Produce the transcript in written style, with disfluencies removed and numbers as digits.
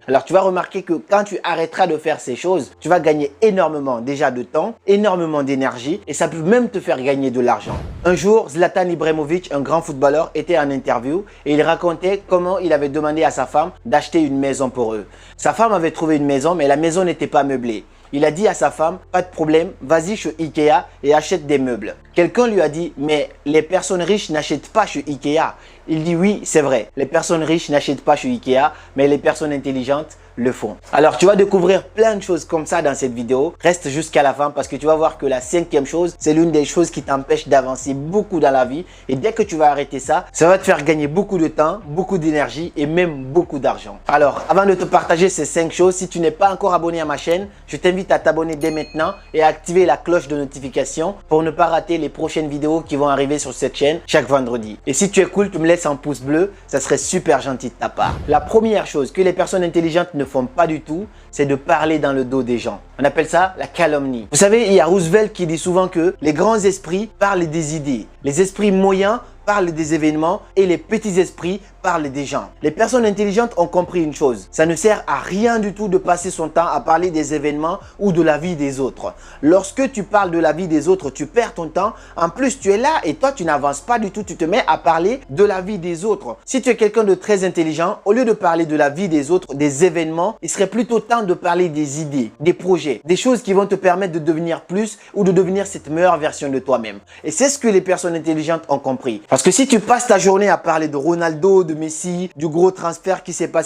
Alors tu vas remarquer que quand tu arrêteras de faire ces choses, tu vas gagner énormément déjà de temps, énormément d'énergie et ça peut même te faire gagner de l'argent. Un jour, Zlatan Ibrahimovic, un grand footballeur, était en interview et il racontait comment il avait demandé à sa femme d'acheter une maison pour eux. Sa femme avait trouvé une maison mais la maison n'était pas meublée. Il a dit à sa femme, pas de problème, vas-y chez Ikea et achète des meubles. Quelqu'un lui a dit, mais les personnes riches n'achètent pas chez Ikea. Il dit oui, c'est vrai, les personnes riches n'achètent pas chez Ikea, mais les personnes intelligentes le font. Alors tu vas découvrir plein de choses comme ça dans cette vidéo. Reste jusqu'à la fin parce que tu vas voir que la cinquième chose, c'est l'une des choses qui t'empêche d'avancer beaucoup dans la vie. Et dès que tu vas arrêter ça, ça va te faire gagner beaucoup de temps, beaucoup d'énergie et même beaucoup d'argent. Alors avant de te partager ces 5 choses, si tu n'es pas encore abonné à ma chaîne, je t'invite à t'abonner dès maintenant et à activer la cloche de notification pour ne pas rater les prochaines vidéos qui vont arriver sur cette chaîne chaque vendredi. Et si tu es cool, tu me laisses un pouce bleu, ça serait super gentil de ta part. La première chose que les personnes intelligentes ne font pas du tout, c'est de parler dans le dos des gens. On appelle ça la calomnie. Vous savez, il y a Roosevelt qui dit souvent que les grands esprits parlent des idées, les esprits moyens parlent des événements et les petits esprits parlent des gens. Les personnes intelligentes ont compris une chose. Ça ne sert à rien du tout de passer son temps à parler des événements ou de la vie des autres. Lorsque tu parles de la vie des autres, tu perds ton temps. En plus, tu es là et toi, tu n'avances pas du tout. Tu te mets à parler de la vie des autres. Si tu es quelqu'un de très intelligent, au lieu de parler de la vie des autres, des événements, il serait plutôt temps de parler des idées, des projets, des choses qui vont te permettre de devenir plus ou de devenir cette meilleure version de toi-même. Et c'est ce que les personnes intelligentes ont compris. Parce que si tu passes ta journée à parler de Ronaldo, de Messi, du gros transfert qui s'est passé